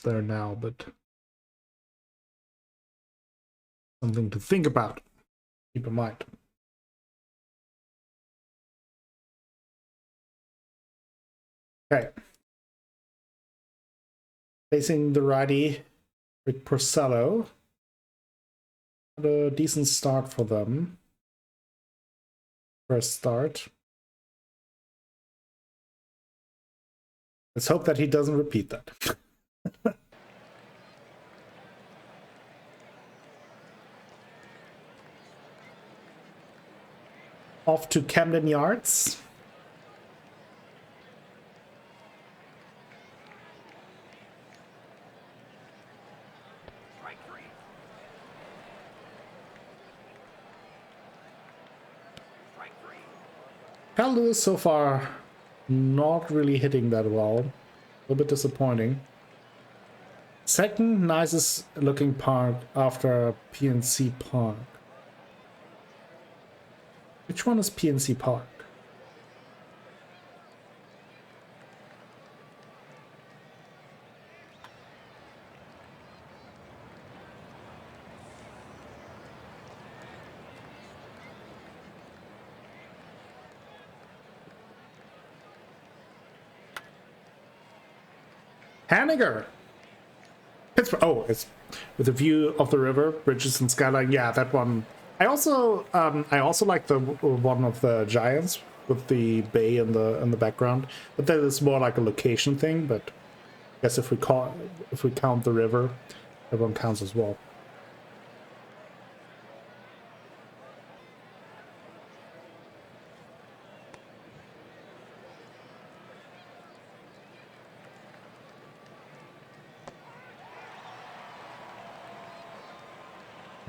almost there now, but something to think about. Keep in mind. Okay. Facing the righty with Porcello. Had a decent start for them. First start. Let's hope that he doesn't repeat that. Off to Camden Yards. Cal Lewis so far not really hitting that well. A little bit disappointing. Second nicest looking park after PNC Park. Which one is PNC Park? Hanniger! Pittsburgh. Oh, it's with a view of the river, bridges and skyline. Yeah, that one. I also like the one of the Giants with the bay in the background, but that is more like a location thing. But I guess if we count the river, that one counts as well.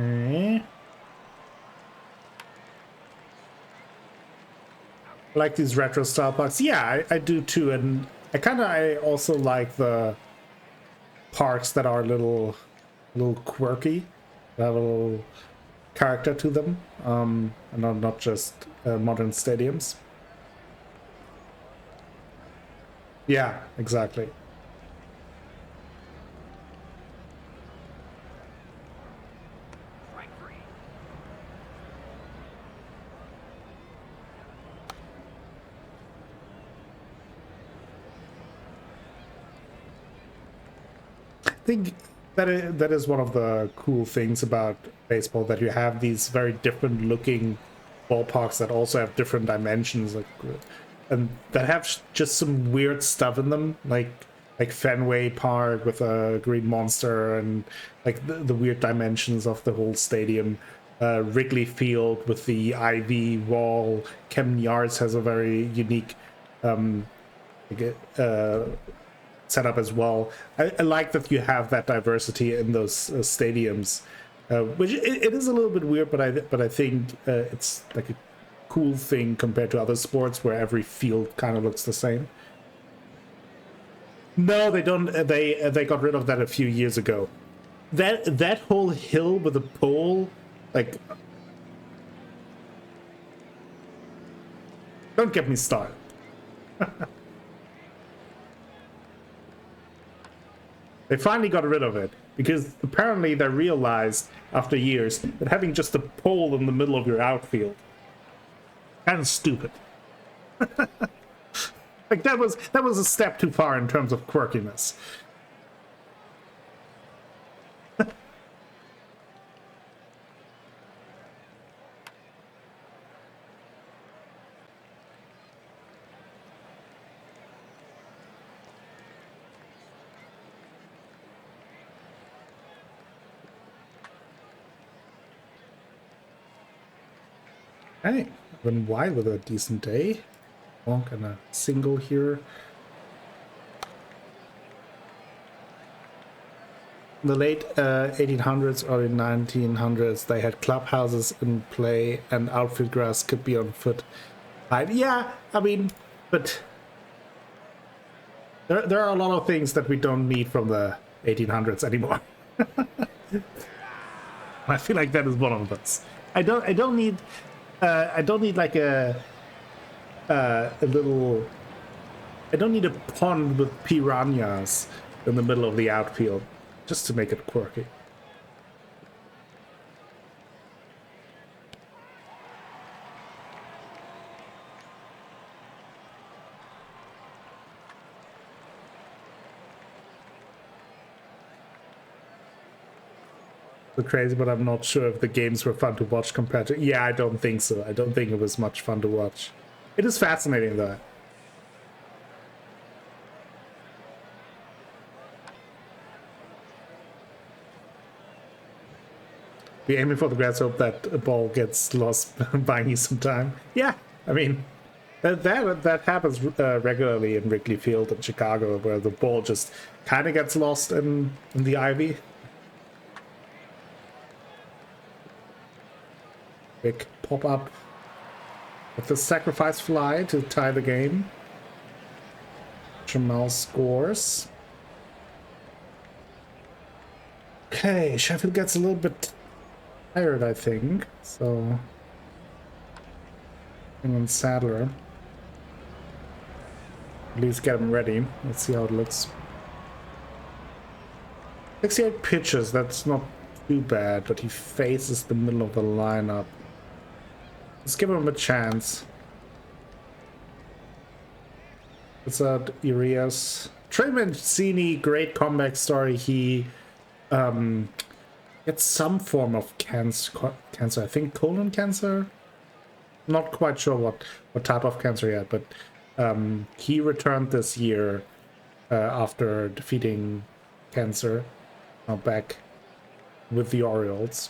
Okay. I like these retro style parks. Yeah, I do too, and I also like the parks that are a little quirky, that have a little character to them, and not just modern stadiums. Yeah, exactly. I think that is one of the cool things about baseball, that you have these very different looking ballparks that also have different dimensions, and that have just some weird stuff in them, like Fenway Park with a green monster, and like the weird dimensions of the whole stadium. Wrigley Field with the ivy wall. Camden Yards has a very unique setup as well. I like that you have that diversity in those stadiums, which it is a little bit weird, but I think it's like a cool thing compared to other sports where every field kind of looks the same. No, they don't. They got rid of that a few years ago. That whole hill with a pole, like, don't get me started. They finally got rid of it because apparently they realized after years that having just a pole in the middle of your outfield kind of stupid. Like that was a step too far in terms of quirkiness. Hey, went wide with a decent day. Bonk and a single here. In the late 1800s, early 1900s, they had clubhouses in play, and outfield grass could be on foot. Yeah, I mean, but there are a lot of things that we don't need from the 1800s anymore. I feel like that is one of those. I don't need like a little. I don't need a pond with piranhas in the middle of the outfield, just to make it quirky. Crazy, but I'm not sure if the games were fun to watch compared to... Yeah, I don't think so. I don't think it was much fun to watch. It is fascinating, though. Be aiming for the grass, hope that a ball gets lost, buying you some time. Yeah, I mean, that happens regularly in Wrigley Field in Chicago, where the ball just kind of gets lost in the ivy. Big pop-up with the sacrifice fly to tie the game. Jamal scores. Okay, Sheffield gets a little bit tired, I think. So, bring in Sadler. At least get him ready. Let's see how it looks. 68 pitches, that's not too bad, but he faces the middle of the lineup. Let's give him a chance. It's at Urias. Trey Mancini, great comeback story. He gets some form of cancer. I think colon cancer. Not quite sure what type of cancer yet, but he returned this year after defeating cancer. Now back with the Orioles.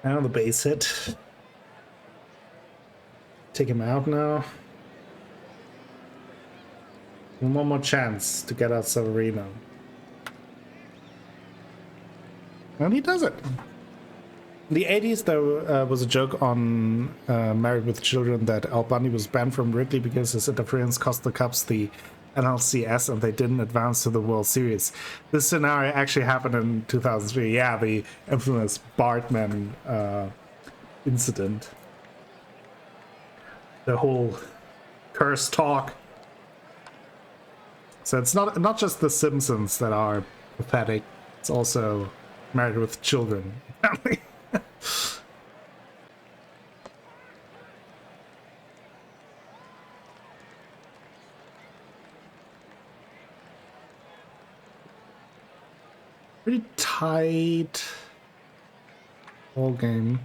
And on the base hit. Take him out now. One more chance to get out Severino. And he does it. In the 80s, there was a joke on Married with Children that Al Bundy was banned from Wrigley because his interference cost the Cubs the NLCS and they didn't advance to the World Series. This scenario actually happened in 2003. Yeah, the infamous Bartman incident. The whole curse talk. So it's not just The Simpsons that are pathetic. It's also Married with Children. Pretty tight ball game.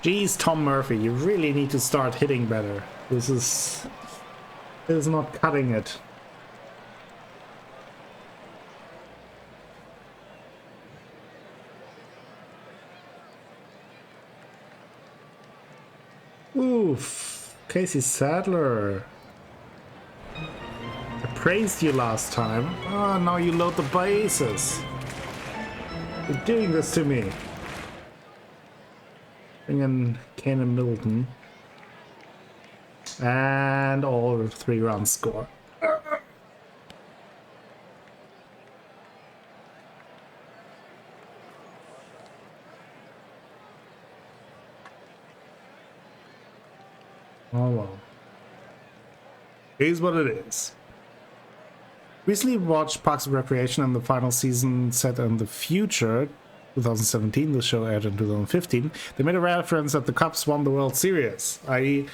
Jeez, Tom Murphy, you really need to start hitting better. This is not cutting it. Oof, Casey Sadler. I praised you last time. Oh, now you load the bases. You're doing this to me. Bring in Kane and Middleton. And all 3 runs score. Oh well. Here's what it is. Recently watched Parks and Recreation and the final season set in the future. 2017, the show aired in 2015. They made a reference that the Cubs won the World Series, i.e.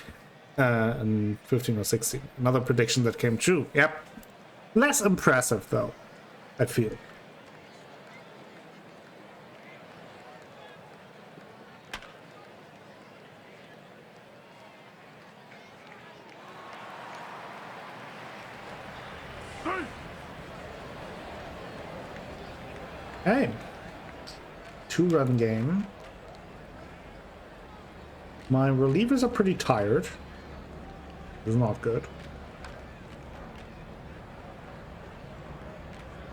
in 15 or 16. Another prediction that came true. Yep. Less impressive, though, I feel. Hey. 2-run game. My relievers are pretty tired. It's not good.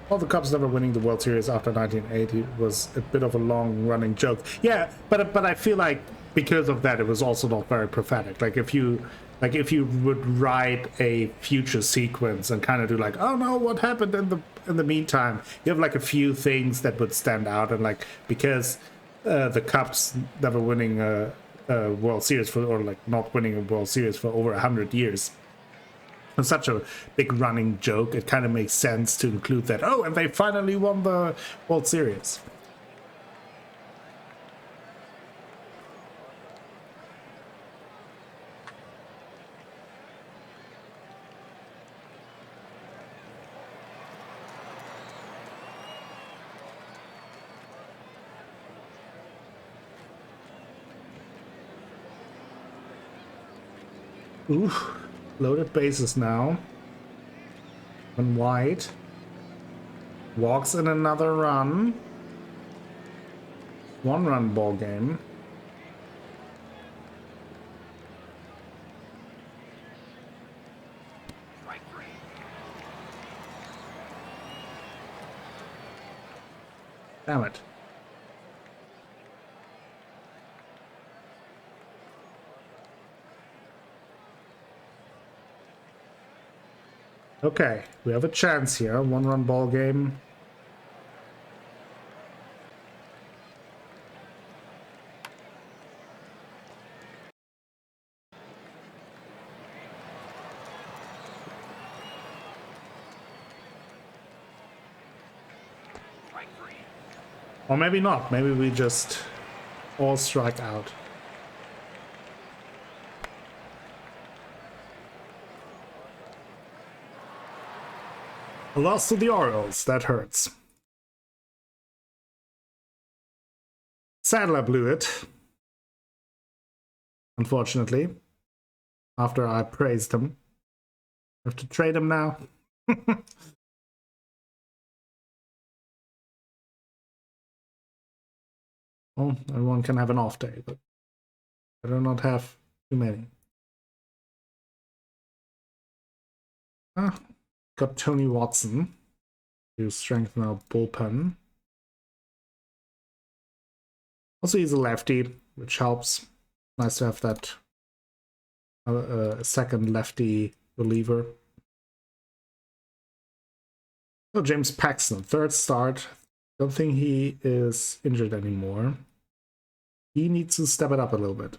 Well, the Cubs never winning the World Series after 1980 was a bit of a long-running joke. Yeah, but I feel like because of that, it was also not very prophetic. Like if you would write a future sequence and kind of do like, oh no, what happened in the meantime? You have like a few things that would stand out, and like because the Cubs never winning a World Series or like not winning a World Series for over 100 years. It's such a big running joke. It kind of makes sense to include that. Oh, and they finally won the World Series. Ooh, loaded bases now. One wide. Walks in another run. 1-run ball game. Damn it. Okay, we have a chance here. 1-run ball game. Or maybe not. Maybe we just all strike out. A loss to the Orioles. That hurts. Sadler blew it. Unfortunately. After I praised him. I have to trade him now. Well, everyone can have an off day, but I do not have too many. Got Tony Watson to strengthen our bullpen. Also, he's a lefty, which helps. Nice to have that second lefty reliever. Oh, James Paxton, third start. Don't think he is injured anymore. He needs to step it up a little bit.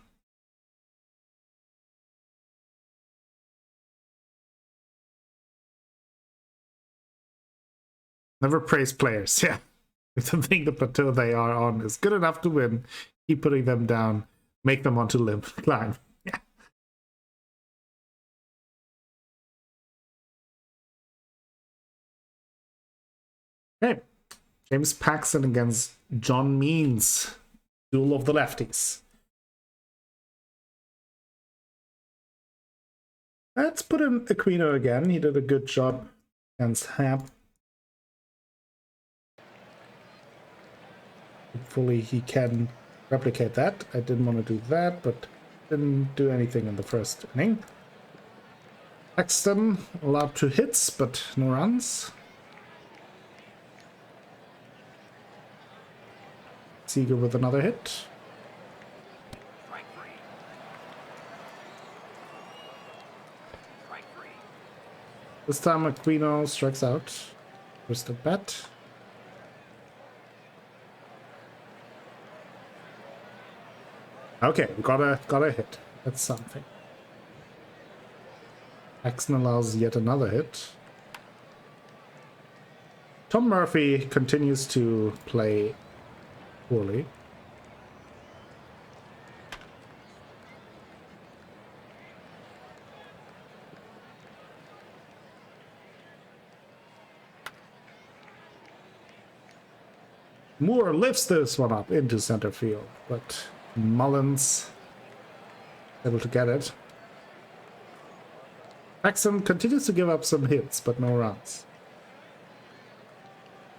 Never praise players, yeah. If the thing the plateau they are on is good enough to win, keep putting them down, make them want to climb. Yeah. Okay. James Paxton against John Means. Duel of the lefties. Let's put in Aquino again. He did a good job against Hap. Hopefully he can replicate that. I didn't want to do that, but didn't do anything in the first inning. Paxton allowed 2 hits, but no runs. Seager with another hit. This time Aquino strikes out. First at bat. Okay, we got a hit. That's something. Paxton allows yet another hit. Tom Murphy continues to play poorly. Moore lifts this one up into center field, but Mullins able to get it. Paxton continues to give up some hits, but no runs.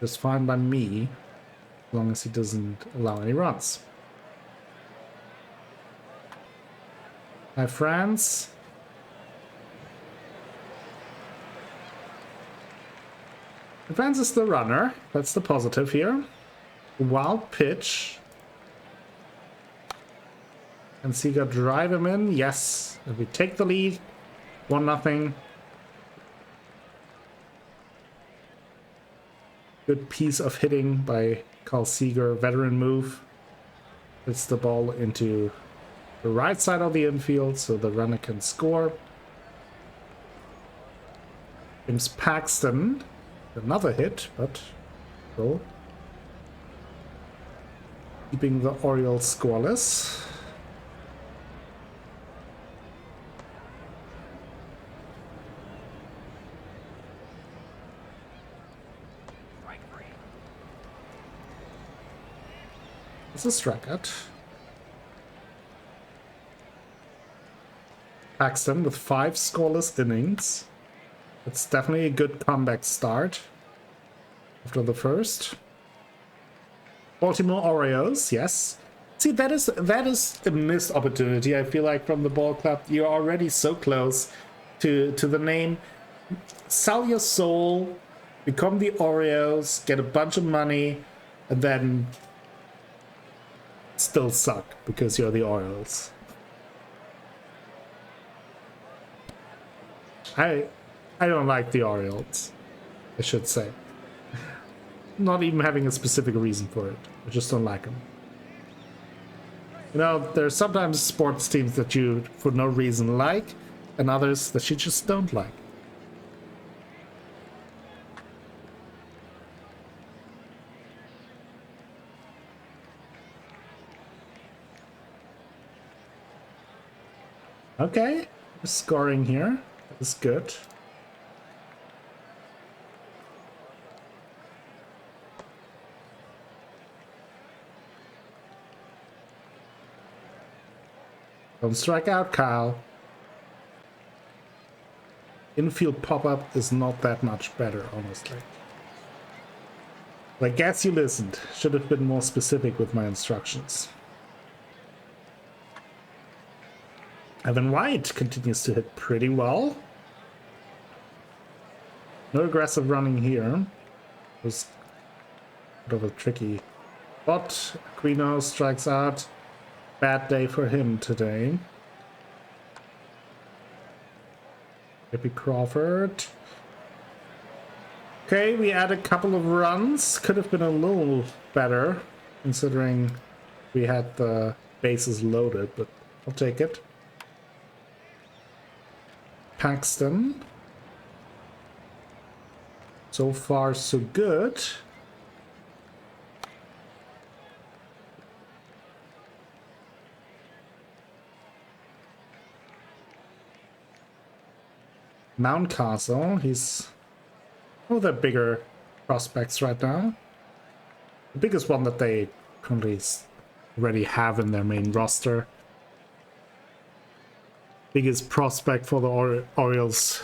Just fine by me, as long as he doesn't allow any runs. Hi, France. France is the runner. That's the positive here. Wild pitch. And Seager drive him in. Yes. And we take the lead. 1-0. Good piece of hitting by Carl Seager. Veteran move. Hits the ball into the right side of the infield so the runner can score. James Paxton. Another hit, but goal. Keeping the Orioles scoreless. It's a strikeout. Paxton with 5 scoreless innings. It's definitely a good comeback start after the first. Baltimore Orioles, yes. See, that is a missed opportunity, I feel like, from the ball club. You're already so close to the name. Sell your soul, become the Orioles, get a bunch of money, and then still suck because you're the Orioles. I don't like the Orioles, I should say. Not even having a specific reason for it. I just don't like them. You know, there's sometimes sports teams that you, for no reason, like, and others that you just don't like. Okay, scoring here is good. Don't strike out, Kyle. Infield pop-up is not that much better, honestly. But I guess you listened. Should have been more specific with my instructions. Evan White continues to hit pretty well. No aggressive running here. It was a bit of a tricky spot. Aquino strikes out. Bad day for him today. Maybe Crawford. Okay, we add a couple of runs. Could have been a little better, considering we had the bases loaded, but I'll take it. Paxton. So far, so good. Mountcastle, he's one of the bigger prospects right now. The biggest one that they currently already have in their main roster. Biggest prospect for the Orioles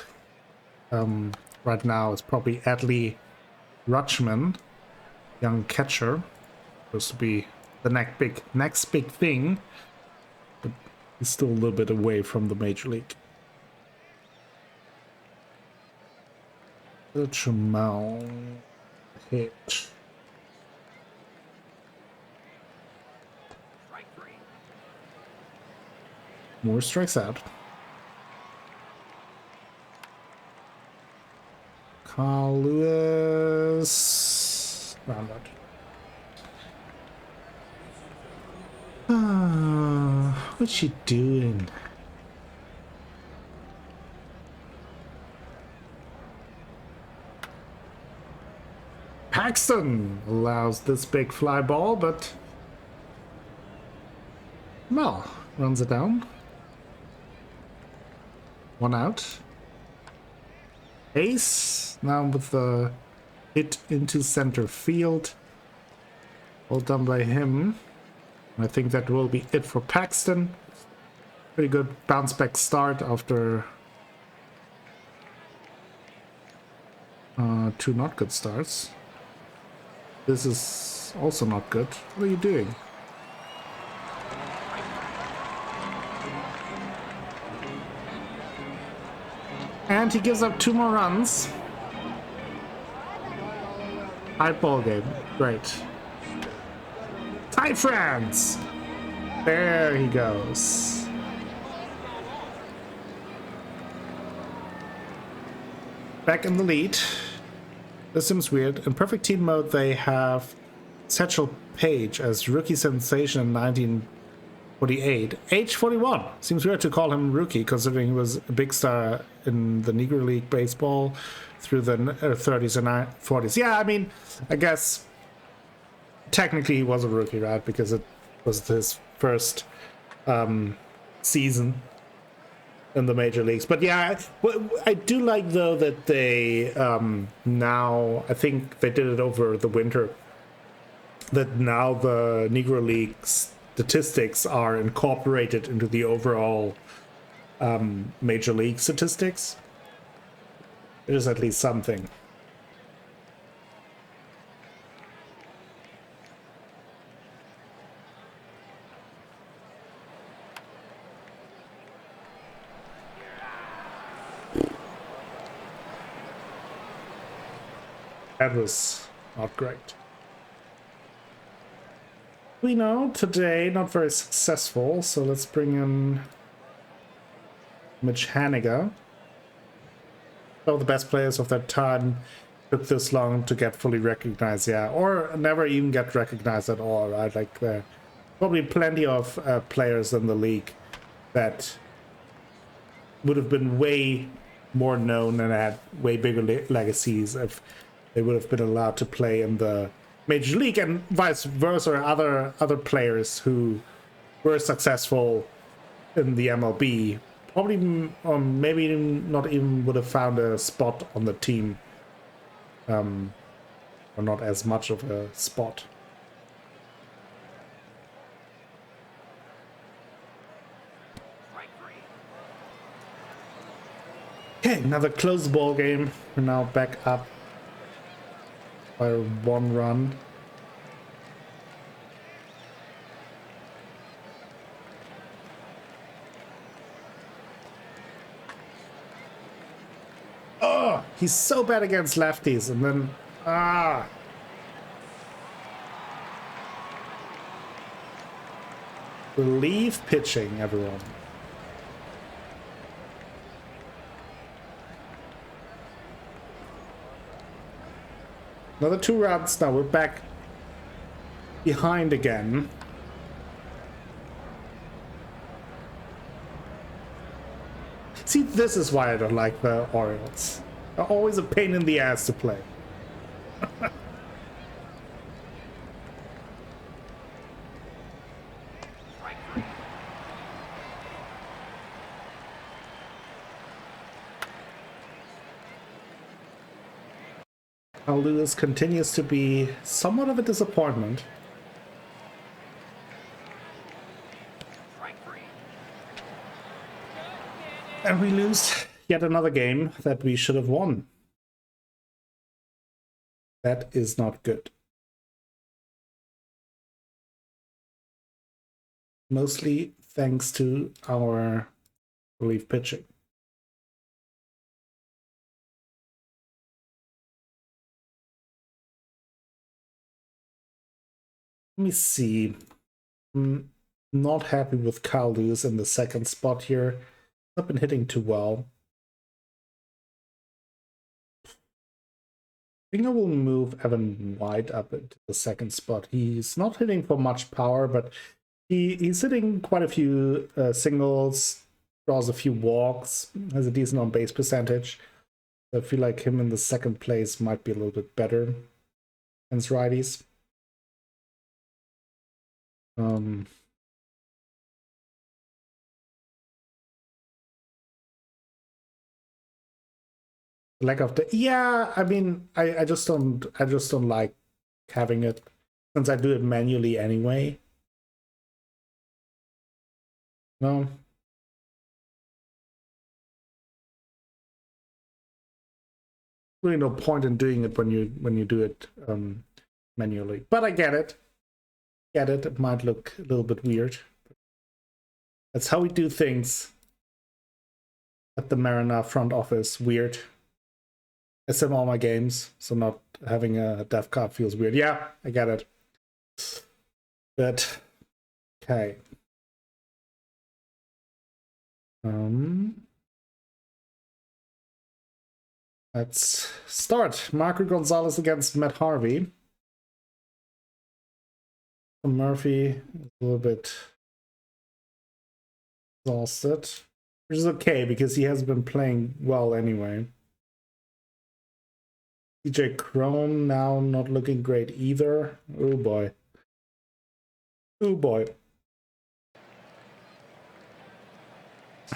right now is probably Adley Rutschman, young catcher. Supposed to be the next big thing, but he's still a little bit away from the major league. Jamal hit. More strikes out. Carl Lewis. Round out. What's she doing? Paxton allows this big fly ball, but Mel runs it down. 1 out. Ace now with the hit into center field. All done by him. I think that will be it for Paxton. Pretty good bounce back start after 2 not good starts. This is also not good. What are you doing? And he gives up 2 more runs. High ball game. Great. Tie France! There he goes. Back in the lead. This seems weird. In perfect team mode, they have Satchel Paige as rookie sensation in 1948. Age 41. Seems weird to call him rookie, considering he was a big star in the Negro League baseball through the 30s and 40s. Yeah, I mean, I guess technically he was a rookie, right? Because it was his first season in the major leagues. But yeah, I do like though that they now, I think they did it over the winter, that now the Negro League statistics are incorporated into the overall major league statistics. It is at least something. That was not great. We know today not very successful, so let's bring in Mitch Haniger. Some of the best players of that time took this long to get fully recognized, yeah, or never even get recognized at all, right? Like probably plenty of players in the league that would have been way more known and had way bigger legacies if they would have been allowed to play in the major league, and vice versa. Other players who were successful in the MLB probably, or maybe not even would have found a spot on the team, or not as much of a spot. Okay, another close ball game. We're now back up by 1 run. Oh, he's so bad against lefties, and then relief pitching, everyone. Another 2 runs. Now we're back behind again. See, this is why I don't like the Orioles. They're always a pain in the ass to play. Lewis continues to be somewhat of a disappointment. And we lose yet another game that we should have won. That is not good. Mostly thanks to our relief pitching. Let me see. I'm not happy with Kyle Lewis in the second spot here. Not been hitting too well. I think I will move Evan White up into the second spot. He's not hitting for much power, but he's hitting quite a few singles, draws a few walks, has a decent on-base percentage. So I feel like him in the second place might be a little bit better against righties. Lack of the, yeah, I mean, I just don't like having it, since I do it manually anyway. No. Really no point in doing it when you do it manually. But I get it. It might look a little bit weird. That's how we do things at the Mariner front office. Weird. I sim all my games, so not having a dev card feels weird. Yeah, I get it. But okay. Let's start. Marco Gonzalez against Matt Harvey. Murphy is a little bit exhausted, which is okay because he has been playing well anyway. DJ Crone now not looking great either. Oh boy. Oh boy.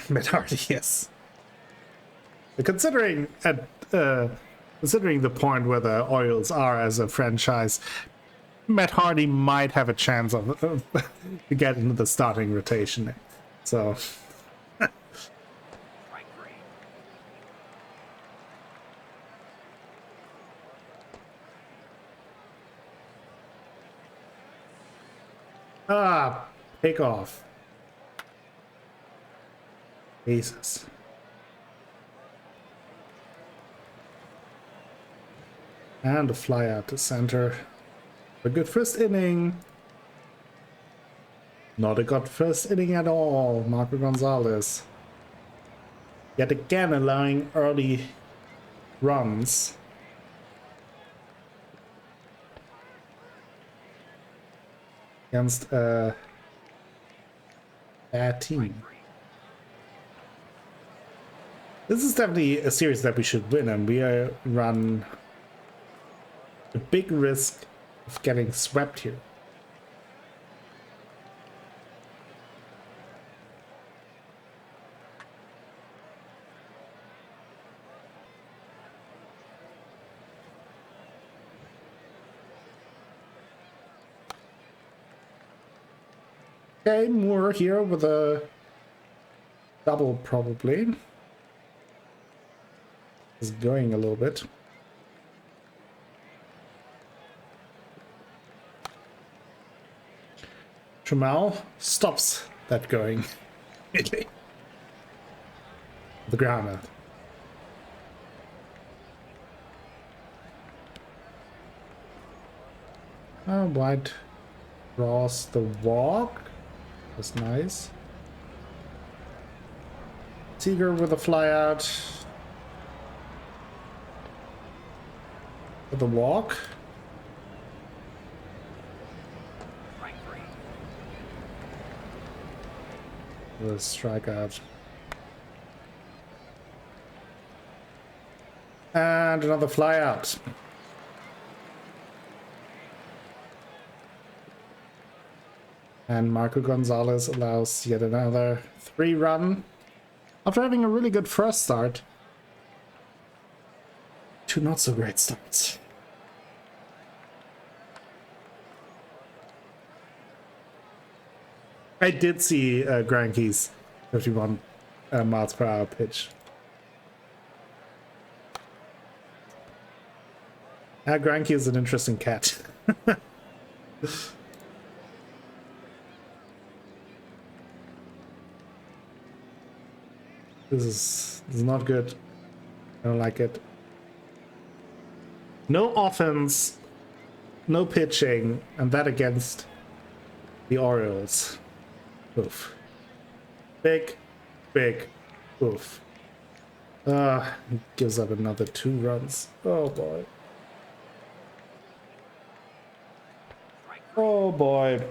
Matt Hardy, yes. Considering the point where the Orioles are as a franchise, Matt Hardy might have a chance of to get into the starting rotation. So pick off. Jesus. And a fly out to center. A good first inning. Not a good first inning at all. Marco Gonzalez. Yet again allowing early runs. Against a bad team. This is definitely a series that we should win, and we run a big risk of getting swept here. Okay, Moore here with a double probably. Is going a little bit. Trammell stops that going. The ground out. White draws the walk. That's nice. Seager with a fly out. The walk. The strikeout. And another fly out. And Marco Gonzalez allows yet another 3-run. After having a really good first start, 2 not so great starts. I did see Granke's 51 miles per hour pitch. Granke is an interesting cat. This is not good. I don't like it. No offense, no pitching, and that against the Orioles. Oof. Big oof. Gives up another 2 runs. Oh boy. Oh boy.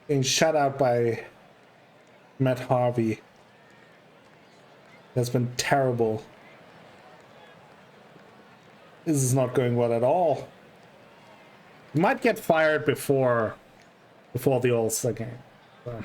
Being shut out by Matt Harvey. That's been terrible. This is not going well at all. He might get fired before the All-Star game. So.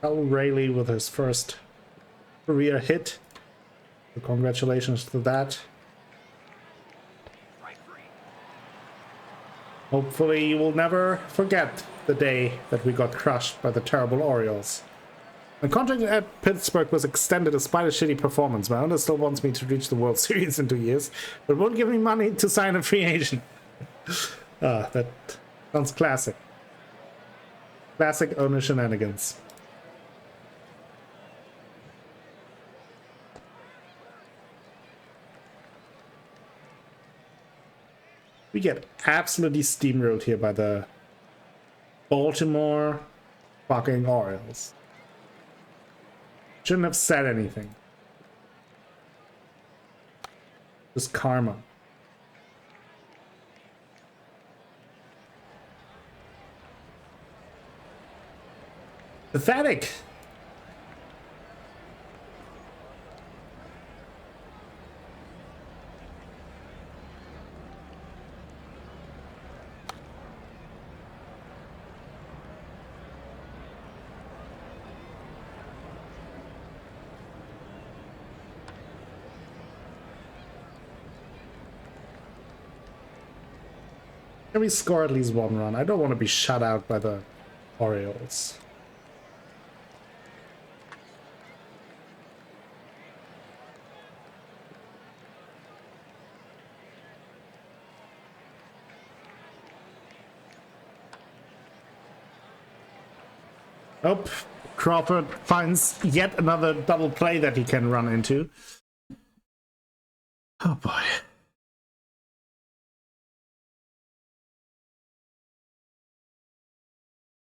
Cal Rayleigh with his first career hit. So congratulations to that. Hopefully you will never forget the day that we got crushed by the terrible Orioles. My contract at Pittsburgh was extended despite a shitty performance. My owner still wants me to reach the World Series in 2 years, but won't give me money to sign a free agent. That sounds classic. Classic owner shenanigans. We get absolutely steamrolled here by the Baltimore fucking Orioles. Shouldn't have said anything. Just karma. Pathetic. Can we score at least one run? I don't want to be shut out by the Orioles. Oh, Crawford finds yet another double play that he can run into. Oh boy.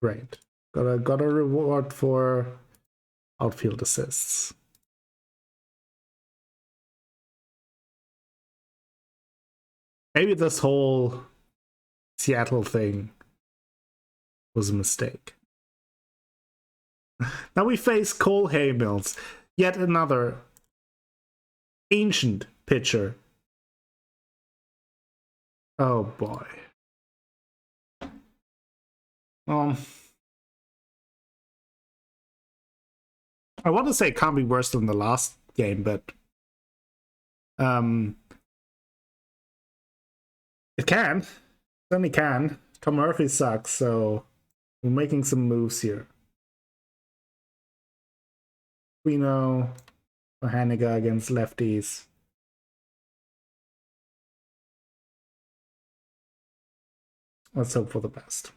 Great. Got a reward for outfield assists. Maybe this whole Seattle thing was a mistake. Now we face Cole Hamels, yet another ancient pitcher. Oh boy. I want to say it can't be worse than the last game, but it can. It certainly can. Tom Murphy sucks, so we're making some moves here. We know Haniga against lefties. Let's hope for the best.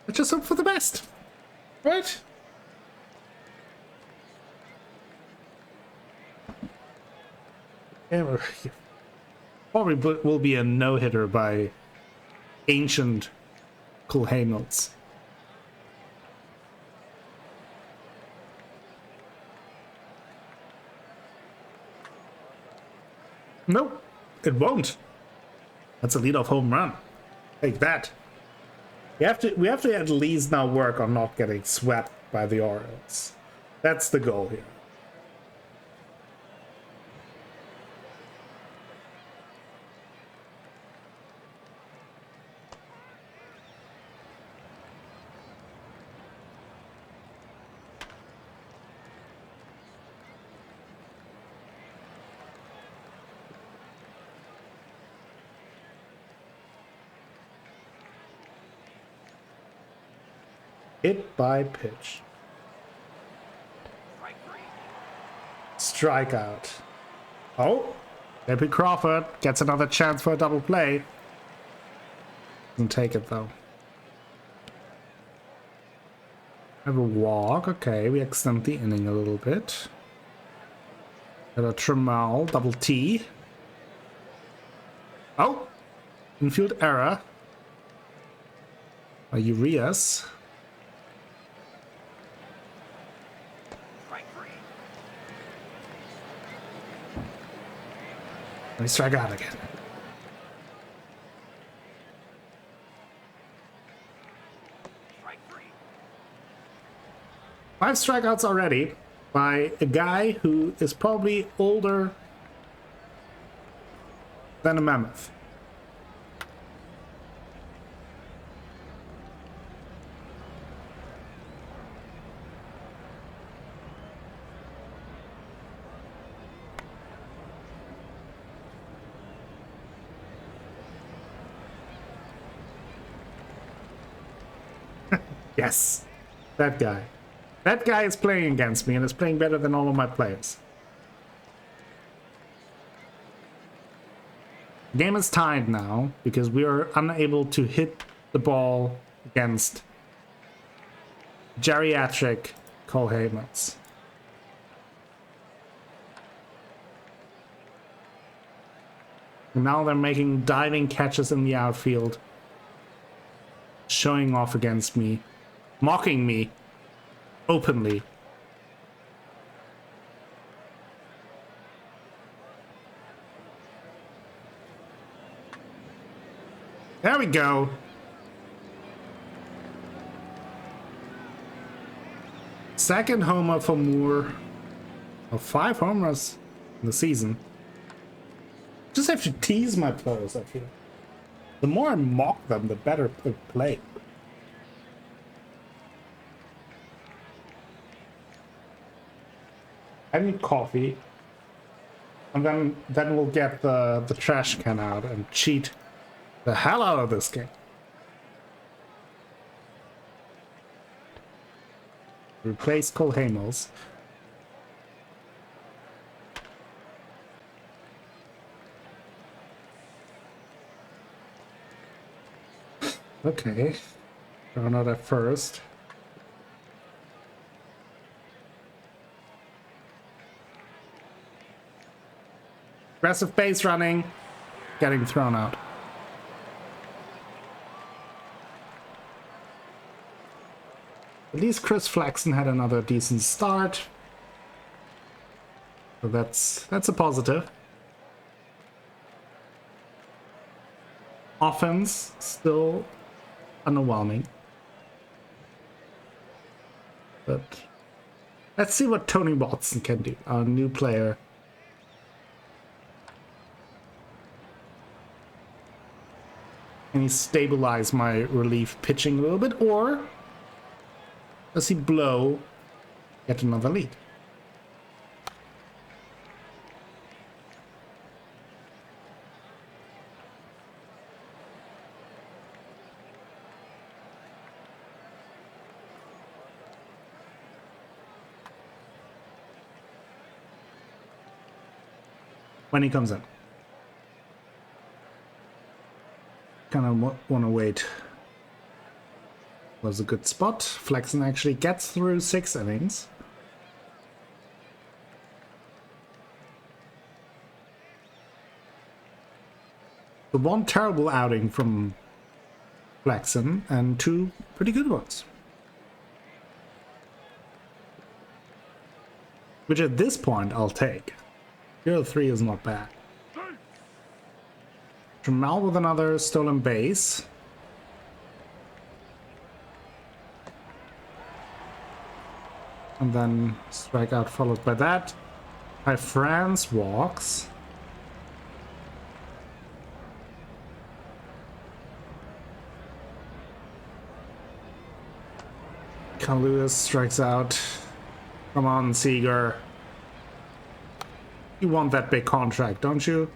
Let's just hope for the best, right? Yeah, probably will be a no-hitter by ancient Cole Hamels. Nope, it won't. That's a leadoff home run. Take that. We have to at least now work on not getting swept by the Orioles. That's the goal here. Hit by pitch. Strikeout. Oh, Epic Crawford gets another chance for a double play. Doesn't take it though. Have a walk. Okay, we extend the inning a little bit. Got a Trammell, double T. Oh, infield error. Urias. Let me strike out again. Five strikeouts already by a guy who is probably older than a mammoth. Yes, that guy. That guy is playing against me and is playing better than all of my players. The game is tied now because we are unable to hit the ball against geriatric Colhamans. Now they're making diving catches in the outfield, showing off against me, mocking me openly. There we go. Second homer for Moore. Oh, 5 homers in the season. Just have to tease my players, I feel. The more I mock them, the better they play. I need coffee. And then we'll get the trash can out and cheat the hell out of this game. Replace Colhamos. Okay. Throw out at first. Aggressive base running. Getting thrown out. At least Chris Flaxen had another decent start. So that's a positive. Offense still underwhelming. But let's see what Tony Watson can do, our new player. Can he stabilize my relief pitching a little bit, or does he blow yet another lead? When he comes in. Kind of want to wait. Was a good spot. Flaxen actually gets through 6 innings. The one terrible outing from Flaxen and 2 pretty good ones. Which at this point I'll take. 0-3 is not bad. Jamal with another stolen base. And then strikeout followed by that. By France walks. Carl Lewis strikes out. Come on, Seager. You want that big contract, don't you?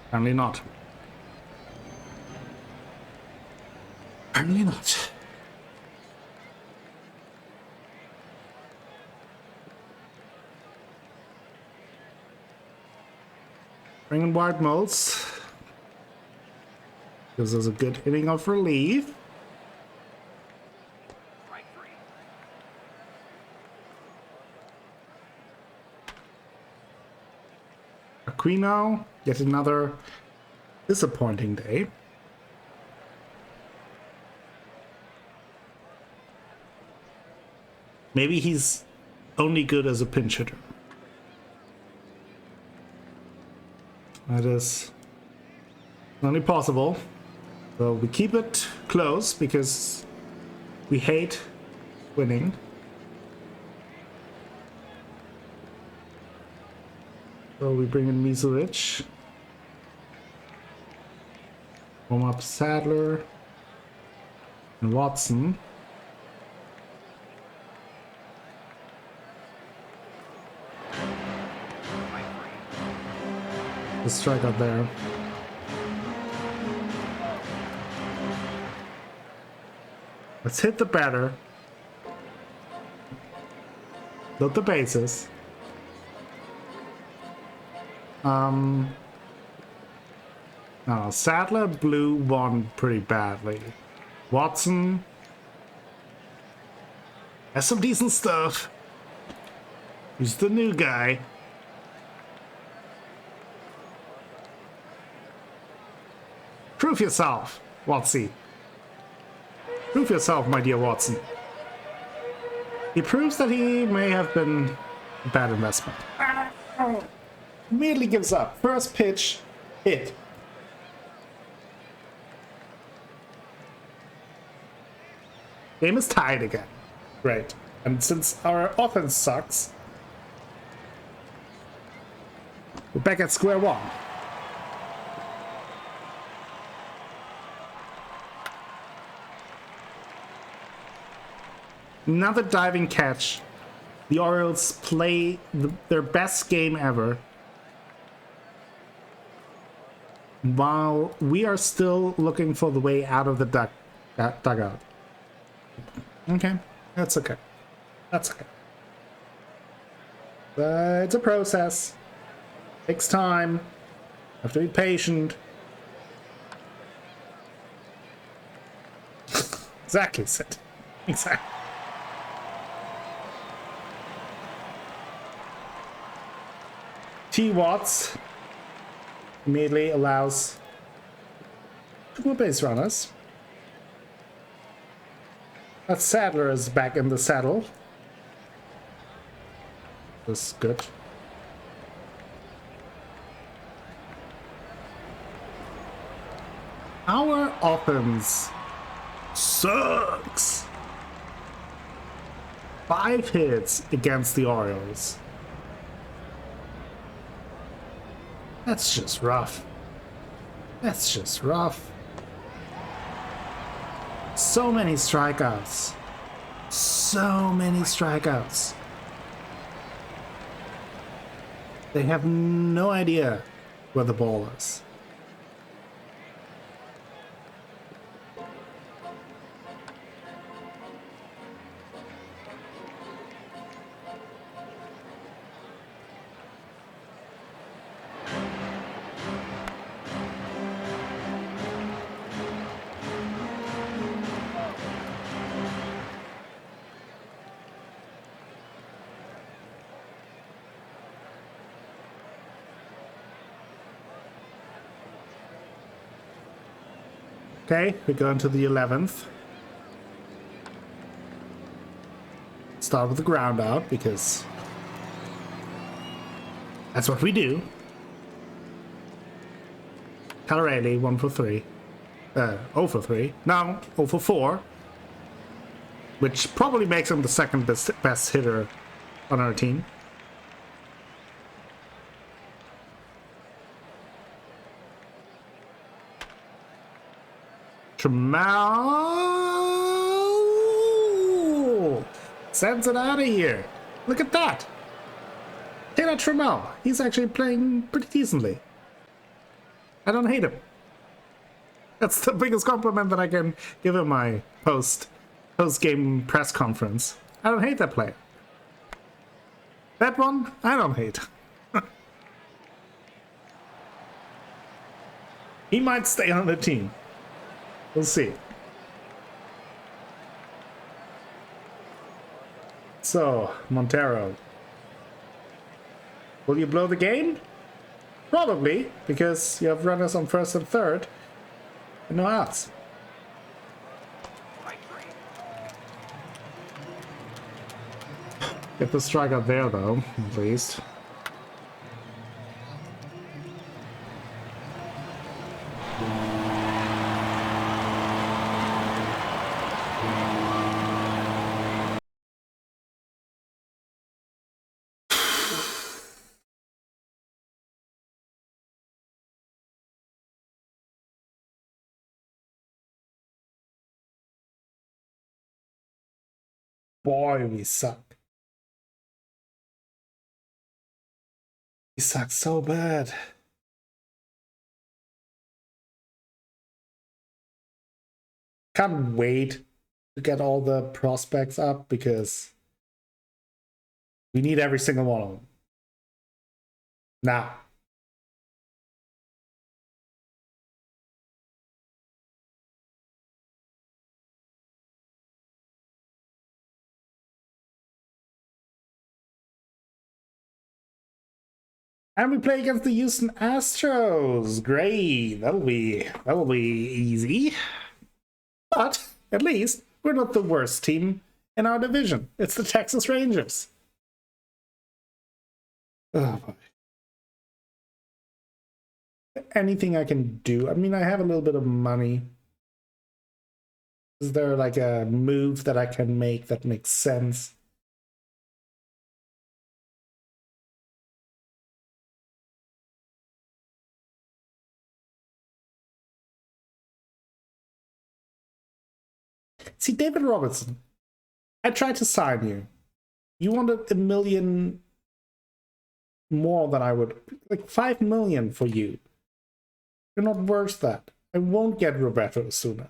Apparently not. Apparently not. Bring in Ward Molds. Gives us a good inning of relief. Aquino, yet another disappointing day. Maybe he's only good as a pinch hitter. That is only possible. So we keep it close because we hate winning. So we bring in Mizovic. Warm up Sadler and Watson. The strikeout there. Let's hit the batter. Load the bases. No, Sadler blew one pretty badly. Watson has some decent stuff. He's the new guy. Prove yourself, Watsy. Prove yourself, my dear Watson. He proves that he may have been a bad investment. Immediately gives up. First pitch, hit. Game is tied again. Great. And since our offense sucks, we're back at square one. Another diving catch. The Orioles play their best game ever, while we are still looking for the way out of the dugout. Okay, that's okay. That's okay. It's a process. Takes time. Have to be patient. Exactly, Sid. Exactly. T. Watts immediately allows two more base runners. That Sadler is back in the saddle. That's good. Our offense sucks. 5 hits against the Orioles. That's just rough. That's just rough. So many strikeouts. So many strikeouts. They have no idea where the ball is. Okay, we go into the 11th. Start with the ground out because that's what we do. Calarelli, 1 for 3. 0 for 3. No, 0 for 4. Which probably makes him the second best hitter on our team. Trammell sends it out of here. Look at that. Taylor Trammell. He's actually playing pretty decently. I don't hate him. That's the biggest compliment that I can give him my post-game press conference. I don't hate that player. That one, I don't hate. He might stay on the team. We'll see. So, Montero. Will you blow the game? Probably, because you have runners on first and third, and no outs. Get the strikeout there, though, at least. Boy, we suck. We suck so bad. Can't wait to get all the prospects up because we need every single one of them. Now. And we play against the Houston Astros. Great. That'll be easy. But at least we're not the worst team in our division. It's the Texas Rangers. Oh boy. Anything I can do? I mean, I have a little bit of money. Is there like a move that I can make that makes sense? See, David Robertson, I tried to sign you. You wanted $1 million more than I would. Like 5 million for you. You're not worth that. I won't get Roberto Osuna.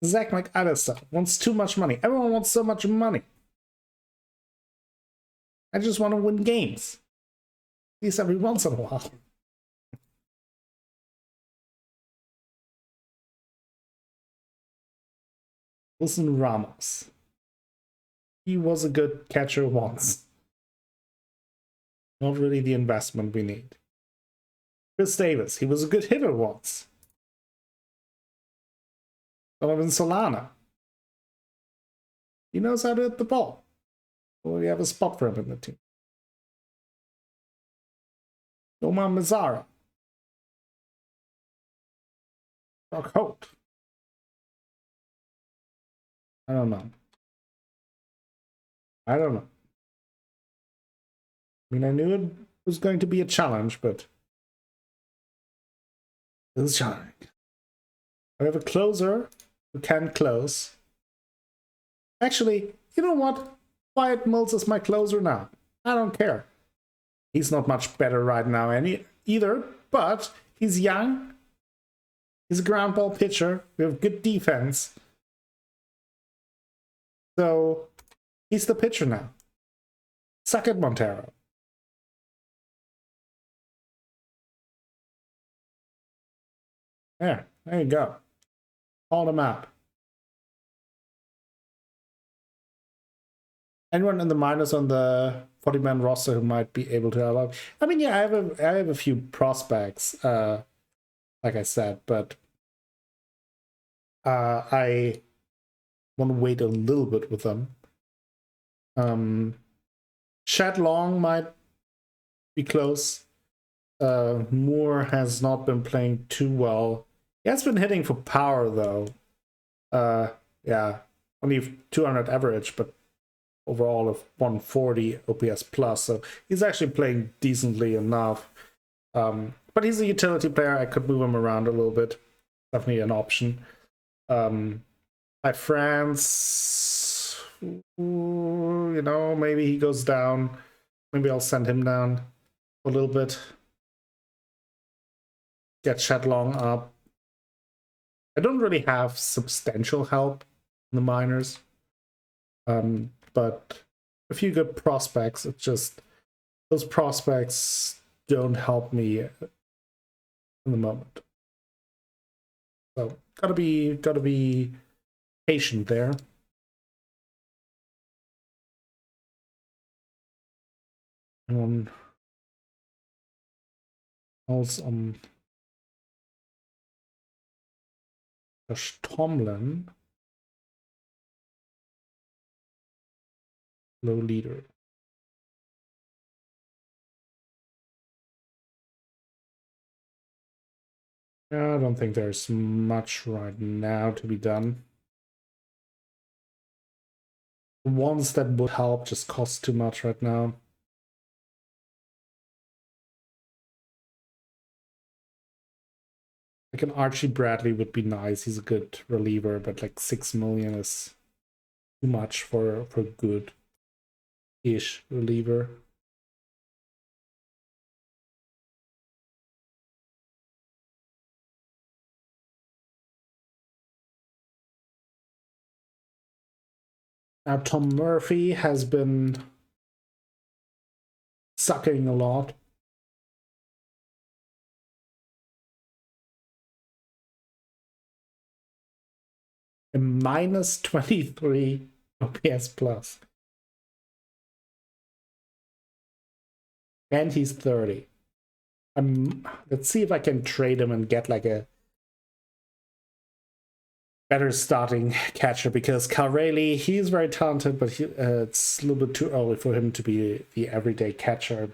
Zach McAllister wants too much money. Everyone wants so much money. I just want to win games. At least every once in a while. Wilson Ramos. He was a good catcher once. Not really the investment we need. Chris Davis. He was a good hitter once. Donovan Solana. He knows how to hit the ball. Well, we have a spot for him in the team. Omar Mazzara. Brock Holt. I don't know. I mean, I knew it was going to be a challenge, but it was challenging. I have a closer who can close. Actually, you know what? Wyatt Mills is my closer now. I don't care. He's not much better right now either, but he's young. He's a ground ball pitcher. We have good defense. So he's the pitcher now. Suck it, Montero. There you go. Call him out. Anyone in the minors on the 40-man roster who might be able to help out? I mean, yeah, I have a few prospects, like I said, but I want to wait a little bit with them. Chad Long might be close. Moore has not been playing too well. He has been hitting for power though. Yeah, only 200 average, but overall of 140 OPS plus. So he's actually playing decently enough. But he's a utility player. I could move him around a little bit. Definitely an option. By France, you know, maybe he goes down. Maybe I'll send him down a little bit. Get Shadlong up. I don't really have substantial help in the minors, but a few good prospects. It's just those prospects don't help me in the moment. So gotta be patient there. And also Josh Tomlin, low leader. I don't think there's much right now to be done. The ones that would help just cost too much right now. Like an Archie Bradley would be nice. He's a good reliever, but like 6 million is too much for good-ish reliever. Now Tom Murphy has been sucking a lot. A minus 23 OPS plus. And he's 30. Let's see if I can trade him and get like a better starting catcher, because Carrelli, he's very talented, but it's a little bit too early for him to be the everyday catcher.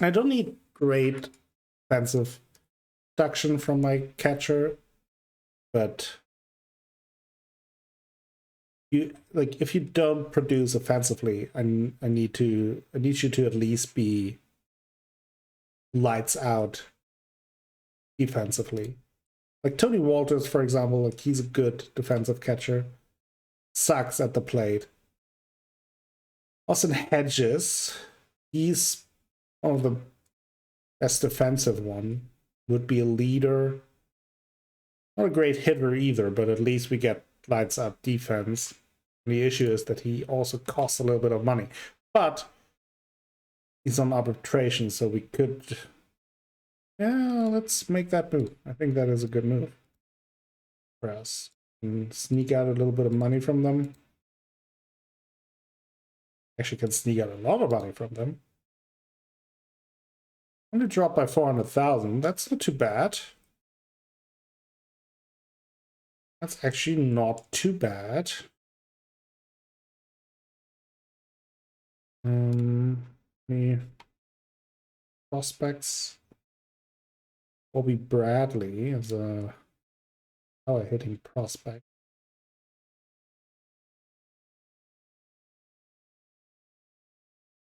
I don't need great defensive production from my catcher, but if you don't produce offensively, I need you to at least be lights out defensively. Like Tony Walters, for example, like he's a good defensive catcher, sucks at the plate. Austin Hedges, he's one of the best defensive one, would be a leader. Not a great hitter either, but at least we get lights out defense. The issue is that he also costs a little bit of money, but he's on arbitration, so we could, yeah, let's make that move. I think that is a good move for us, and sneak out a little bit of money from them. Actually can sneak out a lot of money from them. I'm going to drop by 400,000. That's not too bad. That's actually not too bad. The prospects. Bobby Bradley is a power hitting prospect.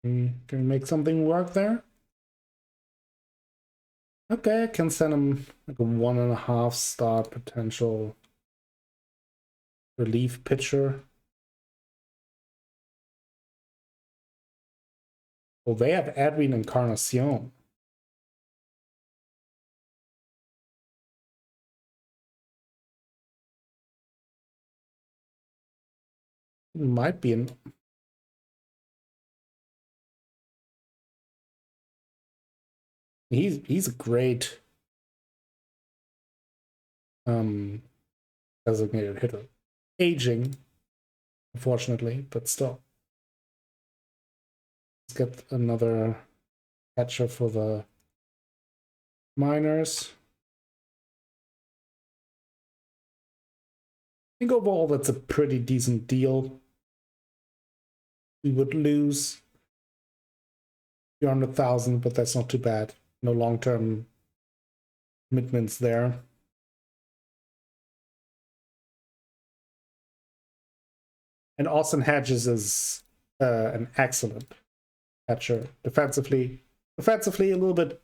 Can we make something work there? Okay, I can send him like a 1.5 star potential relief pitcher. Well, they have Edwin Encarnacion. It might be an... He's a great designated hitter. Aging, unfortunately, but still. Let's get another catcher for the minors. I think overall that's a pretty decent deal. We would lose 300,000, but that's not too bad. No long-term commitments there. And Austin Hedges is an excellent catcher. Defensively a little bit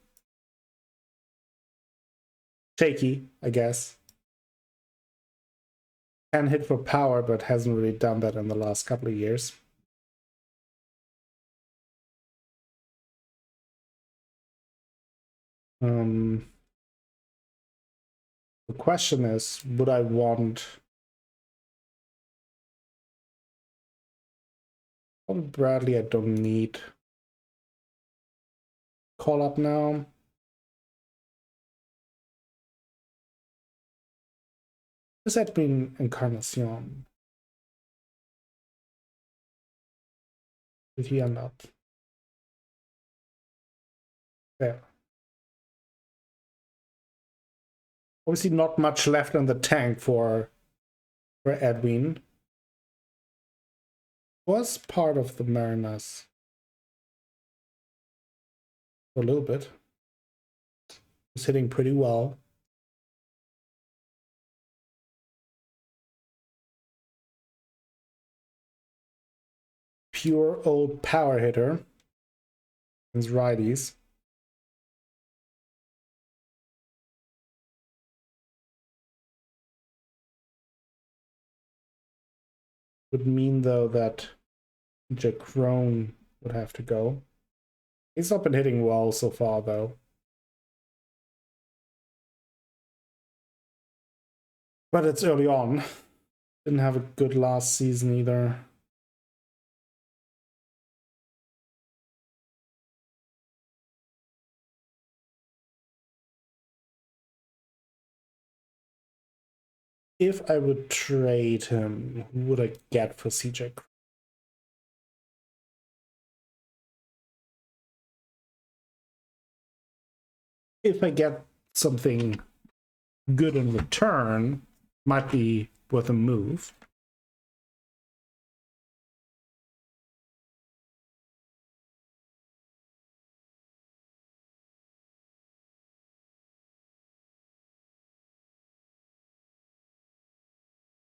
shaky, I guess. Can hit for power, but hasn't really done that in the last couple of years. The question is, would I want Bradley? I don't need. Call up now. Does that mean Encarnacion? Did he end up? There. Obviously not much left in the tank for Edwin. Was part of the Mariners for a little bit. Was hitting pretty well. Pure old power hitter. His righties. Would mean though that Jack Crone would have to go. He's not been hitting well so far though. But it's early on. Didn't have a good last season either. If I would trade him, who would I get for CJ? If I get something good in return, might be worth a move.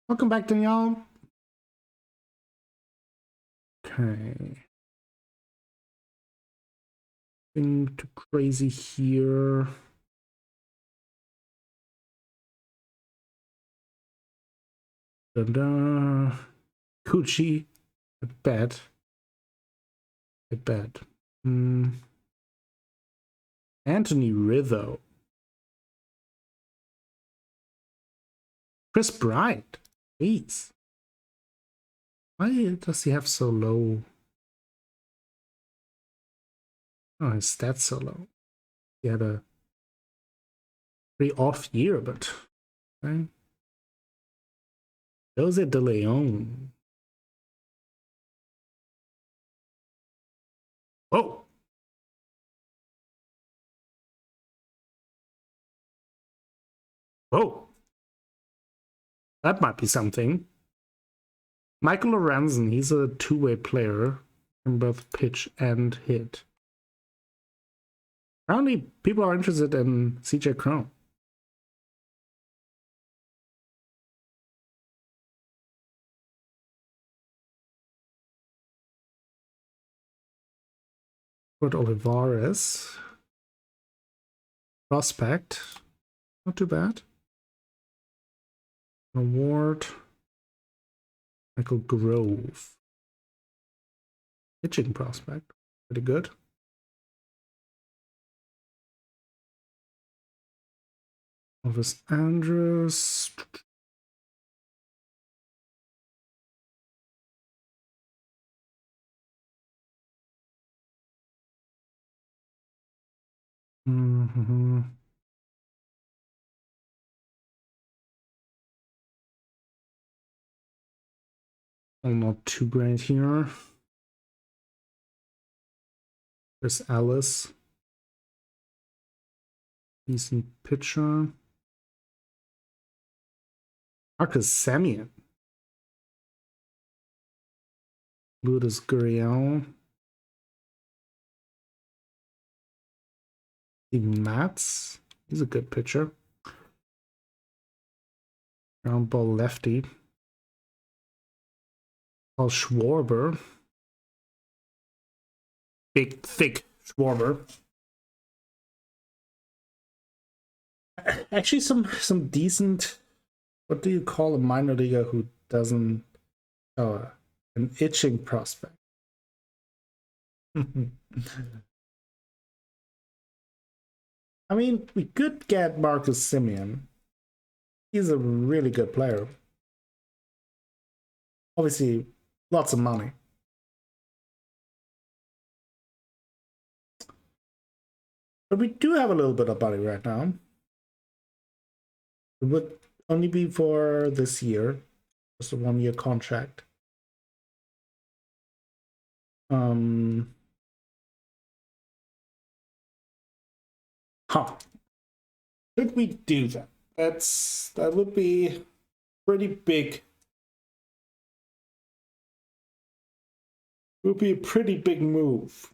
Welcome back, Danielle. Okay. Nothing too crazy here. Da-da. Coochie. I bet. Anthony Rizzo. Chris Bryant. Please. Why does he have so low? Oh, his stats so low. He had a pretty off year, but okay. Jose De Leon. Oh. Oh. That might be something. Michael Lorenzen, he's a two-way player. Can both pitch and hit. Apparently, people are interested in CJ Cron. But Olivares. Prospect. Not too bad. Award. Michael Grove. Pitching prospect. Pretty good. Elvis Andrews. Mm-hmm. Well, not too great here. There's Alice. Decent pitcher. Marcus Semien. Lourdes Gurriel. Steven Matz. He's a good pitcher. Ground ball lefty. Paul Schwarber. Big, thick Schwarber. Actually, some decent. What do you call a minor leaguer who doesn't? Oh, an itching prospect. I mean, we could get Marcus Semien. He's a really good player. Obviously, lots of money. But we do have a little bit of money right now. It would only be for this year. Just a 1-year contract. Should we do that? That would be pretty big. It would be a pretty big move.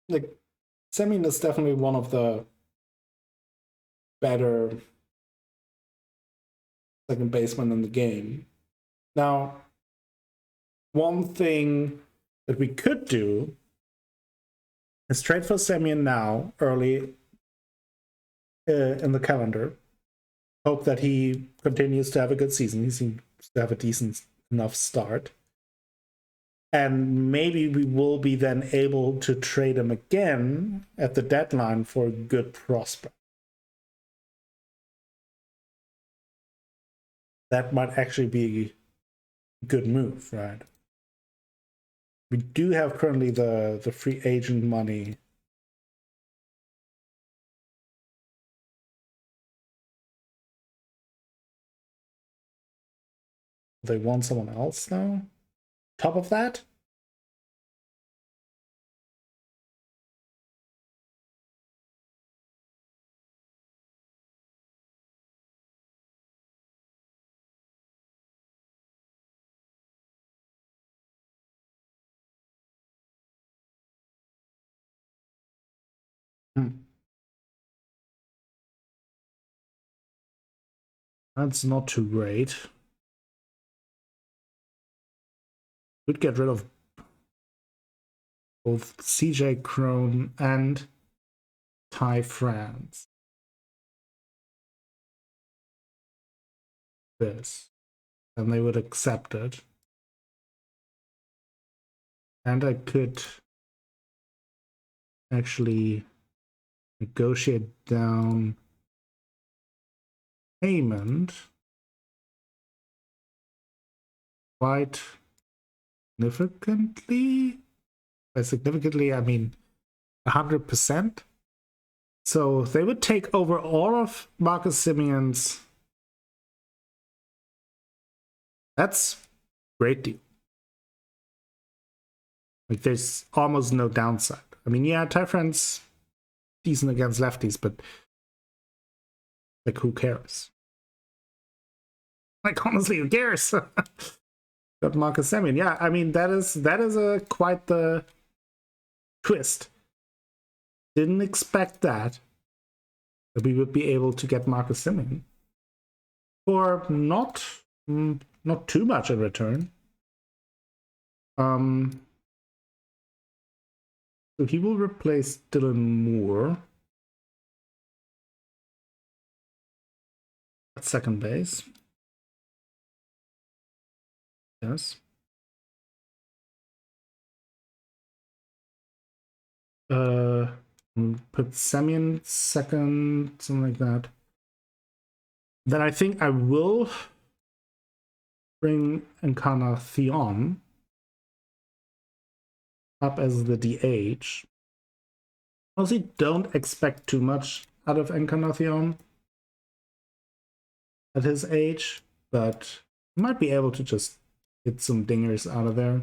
Like, Semien is definitely one of the better second basemen in the game. Now, one thing that we could do is trade for Semien now, early in the calendar. Hope that he continues to have a good season. He seems to have a decent enough start. And maybe we will be then able to trade him again at the deadline for a good prospect. that might actually be a good move, right? We do have currently the free agent money. They want someone else now? Top of that? That's not too great. Could get rid of both CJ Crone and Ty France. This. And they would accept it. And I could actually negotiate down payment quite significantly. By significantly, I mean 100%. So they would take over all of Marcus Simeon's. That's a great deal. Like, there's almost no downside. I mean, yeah, Ty France decent against lefties, but like, who cares? Like, honestly, who cares? Got Marcus Simeon. Yeah, I mean, that is a quite the twist. Didn't expect that we would be able to get Marcus Simeon for not too much in return. So he will replace Dylan Moore at second base. Yes. Put Semyon second, something like that. Then I think I will bring Encarnacion up as the DH. Honestly, don't expect too much out of Encarnacion at his age, but he might be able to just hit some dingers out of there.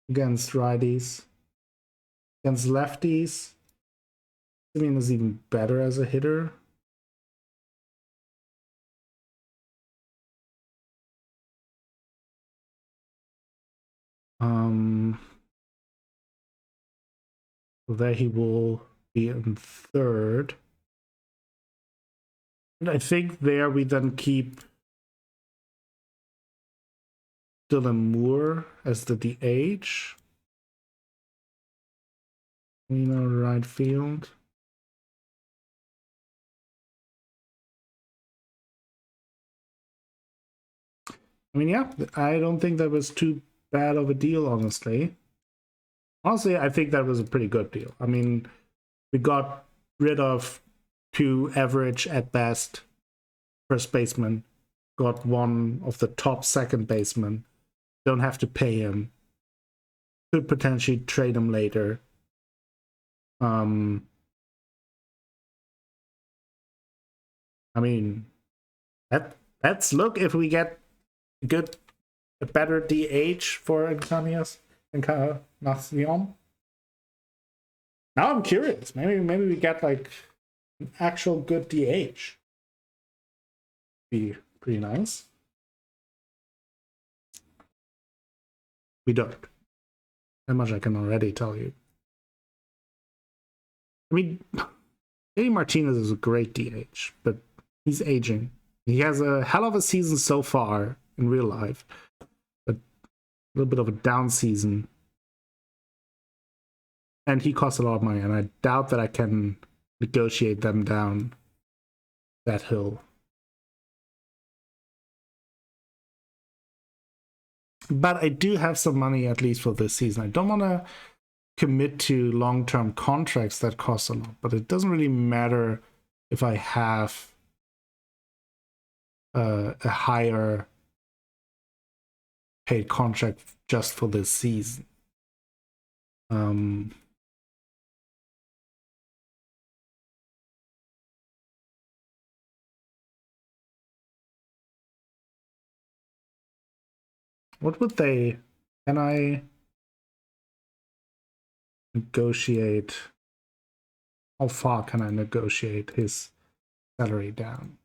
Against righties. Against lefties, Simeon is even better as a hitter. So there he will be in third. And I think there we then keep Dylan Moore as the DH. Right field. I mean, yeah, I don't think that was too bad of a deal, honestly. Honestly, I think that was a pretty good deal. I mean, we got rid of 2 average at best first basemen, got one of the top second basemen, don't have to pay him, could potentially trade him later. I mean, let's look if we get a better DH for Encarnacion. Now I'm curious. Maybe we get like an actual good DH. Be pretty nice. We don't. That much I can already tell you. I mean, Eddie Martinez is a great DH, but he's aging. He has a hell of a season so far in real life, but a little bit of a down season. And he costs a lot of money, and I doubt that I can negotiate them down that hill. But I do have some money at least for this season. I don't want to commit to long-term contracts that cost a lot, but it doesn't really matter if I have a higher paid contract just for this season. What would they... Can I negotiate? How far can I negotiate his salary down?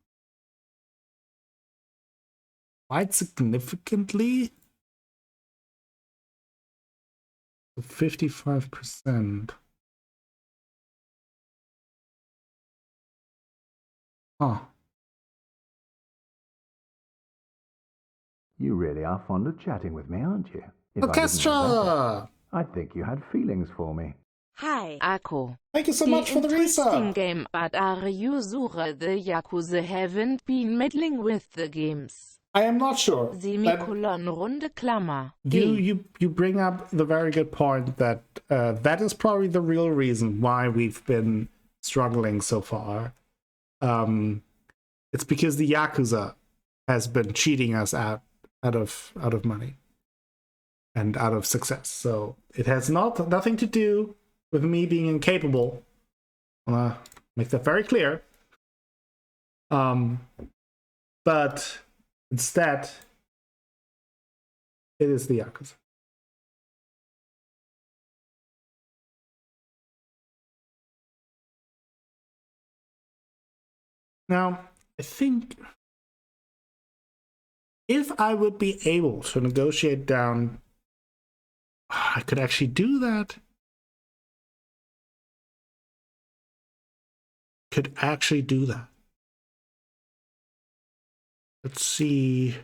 Quite significantly. 55%. Huh. You really are fond of chatting with me, aren't you? If Orchestra! I think you had feelings for me. Hi, Akko. Thank you so much for the Interesting resub. game, but are you sure the Yakuza haven't been meddling with the games? I am not sure. Semikolon runde Klammer. You bring up the very good point that that is probably the real reason why we've been struggling so far. It's because the Yakuza has been cheating us out of money and out of success. So it has nothing to do with me being incapable. I wanna make that very clear. But instead, it is the Yakuza. Now, I think if I would be able to negotiate down, I could actually do that. Could actually do that. Let's see.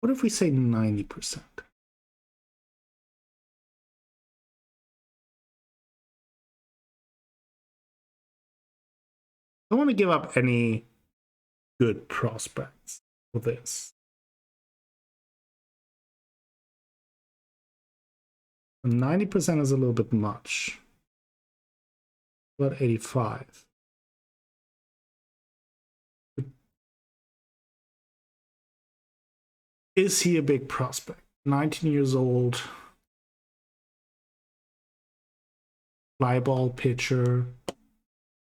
What if we say 90%? I don't want to give up any good prospects for this. And 90% is a little bit much. About 85. Is he a big prospect? 19 years old. Fly ball pitcher.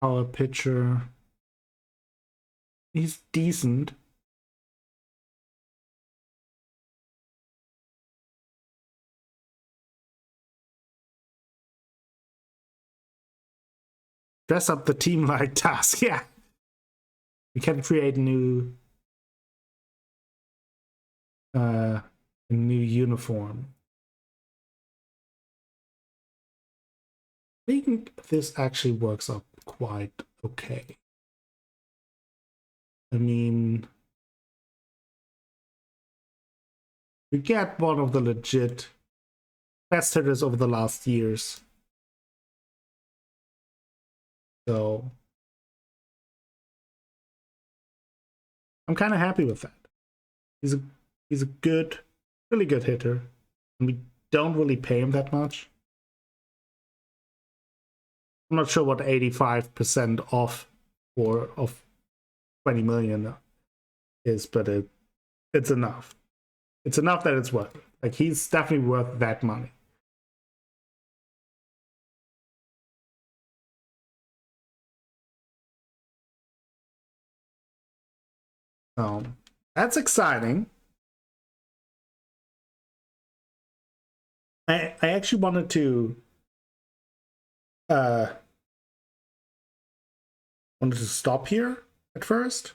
Power pitcher. He's decent. Dress up the team like task. Yeah. We can create a new uniform. I think this actually works out quite okay. I mean, we get one of the legit best hitters over the last years. So I'm kind of happy with that. He's a good, really good hitter, and we don't really pay him that much. I'm not sure what 85% off of 20 million is, but it's enough. It's enough that it's worth it. Like, he's definitely worth that money. That's exciting. I actually wanted to stop here at first,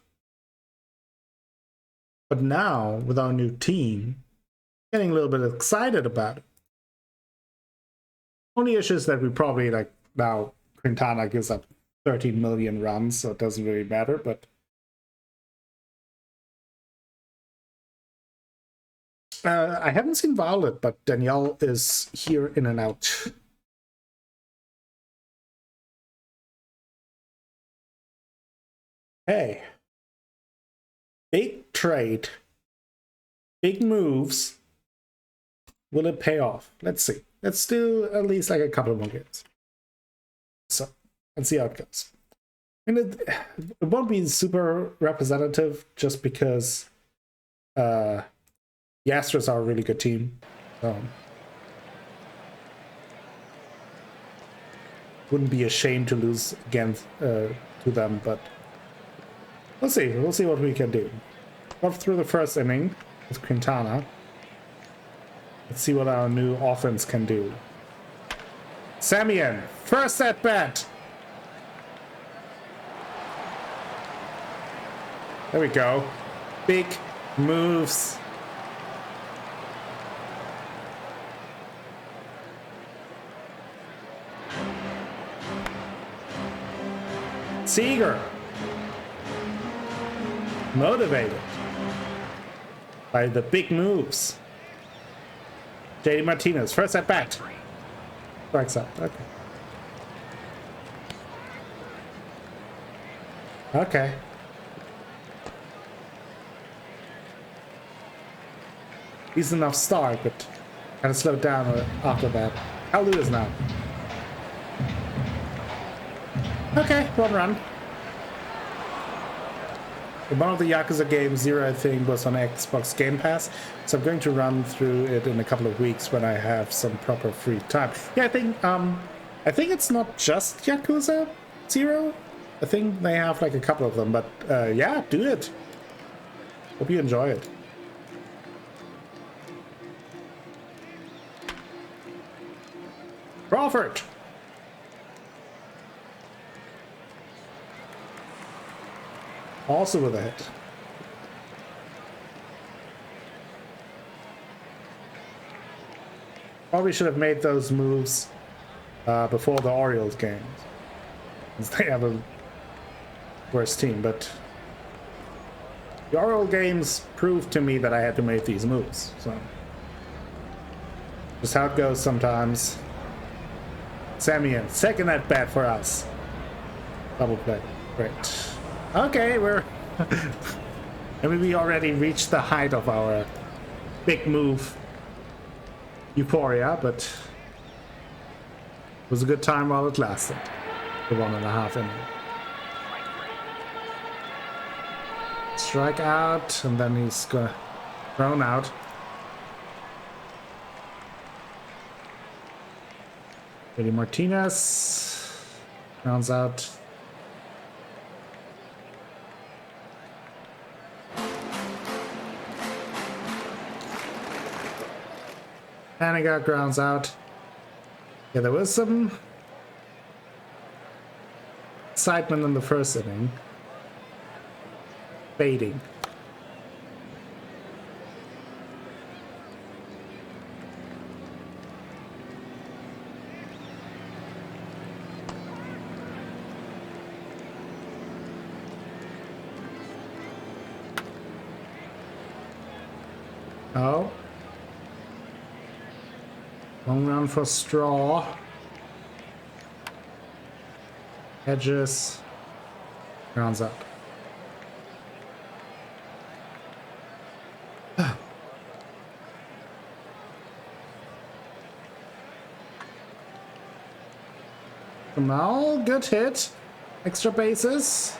but now with our new team, getting a little bit excited about it. Only issue is that we probably, like, now Quintana gives up 13 million runs, so it doesn't really matter, but I haven't seen Violet, but Danielle is here in and out. Hey, big trade, big moves. Will it pay off? Let's see. Let's do at least like a couple more games. So let's see how it goes. And it won't be super representative just because the Astros are a really good team. So wouldn't be a shame to lose against to them, but we'll see. We'll see what we can do. Got through the first inning with Quintana. Let's see what our new offense can do. Semien, first at bat. There we go. Big moves. Seager. Motivated by the big moves. JD Martinez, first at bat. Strikes out. Okay. Okay. He's enough start, but kind of slowed down after that. I'll do this now. Okay, one run. One of the Yakuza games, Zero, I think, was on Xbox Game Pass, so I'm going to run through it in a couple of weeks when I have some proper free time. Yeah, I think it's not just Yakuza Zero. I think they have like a couple of them, but yeah, do it. Hope you enjoy it. Crawford. Also with a hit. Probably should have made those moves before the Orioles games, since they have a worse team, but the Orioles games proved to me that I had to make these moves, so just how it goes sometimes. Semien, second at bat for us. Double play. Great. Okay, I mean, we already reached the height of our big move euphoria, but it was a good time while it lasted. The 1.5 inning. Strike out, and then he's thrown out. JD Martinez rounds out. Haniga grounds out. Yeah, there was some excitement in the first inning. Fading. Oh. Long run for Straw. Hedges. Rounds up. Kamal, good hit. Extra bases.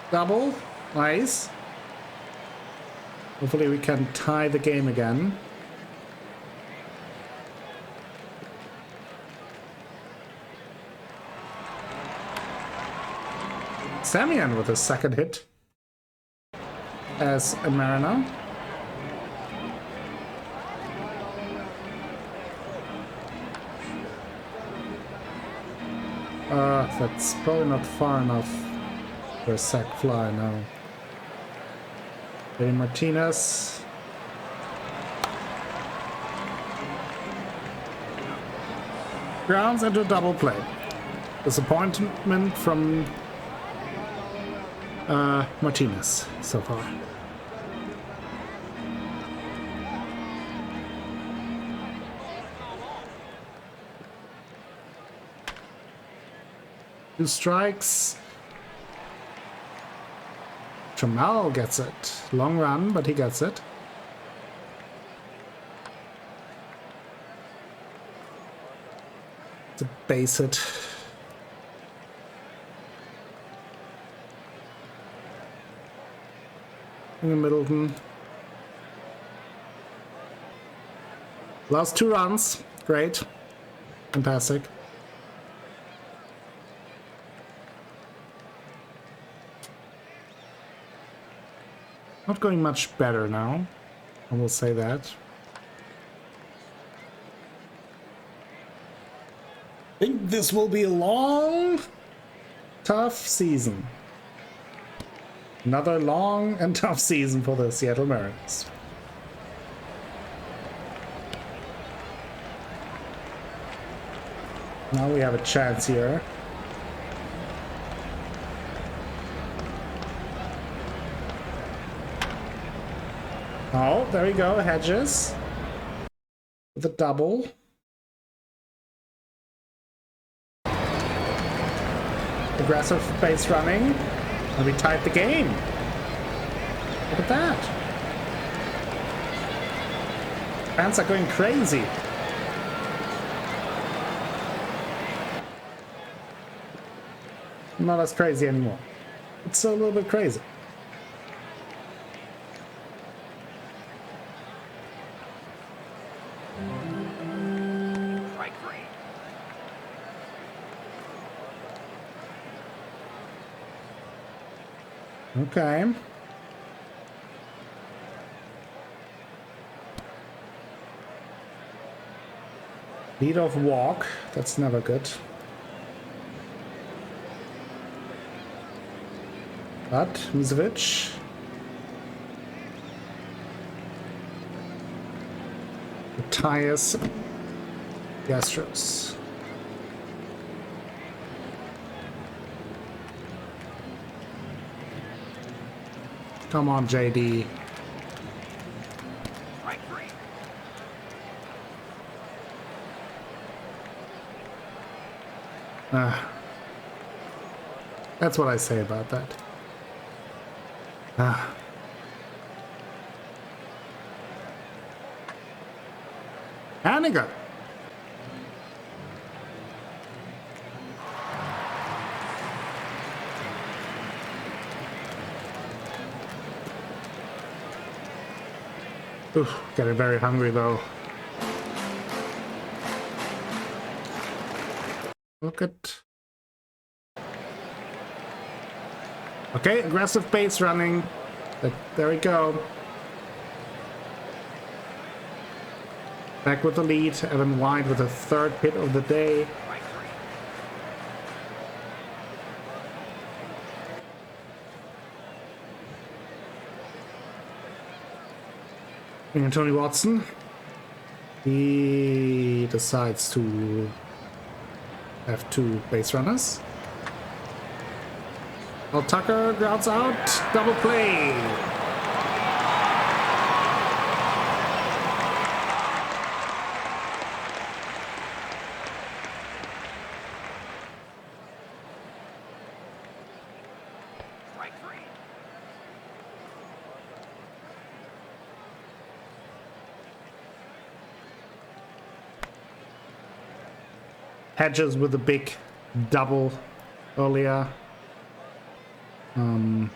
Double. Nice. Hopefully we can tie the game again. Semien with his second hit as a Mariner. That's probably not far enough for a sac fly now. JD Martinez. Grounds into double play. Disappointment from Martinez so far. Two strikes. Jamal gets it. Long run, but he gets it. It's a base hit. in Middleton. Last 2 runs. Great. Fantastic. Not going much better now. I will say that. I think this will be a long, tough season. Another long and tough season for the Seattle Mariners. Now we have a chance here. Oh, there we go, Hedges. With a double. Aggressive base running. And we tied the game. Look at that. Fans are going crazy. Not as crazy anymore. It's a little bit crazy. Okay. Lead off walk. That's never good. But Mizovic. Retires the Astros. Come on, JD. That's what I say about that. Hannigan. Oof, getting very hungry though. Look at. Okay, aggressive base running. There we go. Back with the lead. Evan White with the 3rd hit of the day. And Tony Watson, he decides to have 2 base runners. Well, Tucker grounds out, double play. Hedges with a big double earlier. And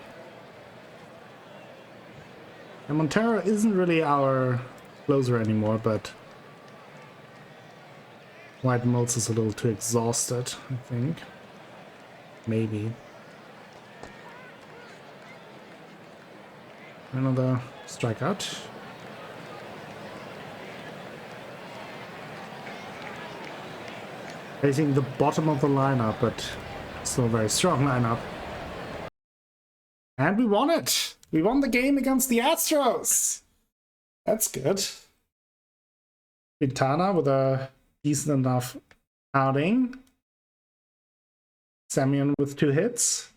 Montero isn't really our closer anymore, but White Mills is a little too exhausted, I think. Maybe. Another strikeout. Facing the bottom of the lineup, but still a very strong lineup. And we won it! We won the game against the Astros! That's good. Quintana with a decent enough outing. Semyon with 2 hits.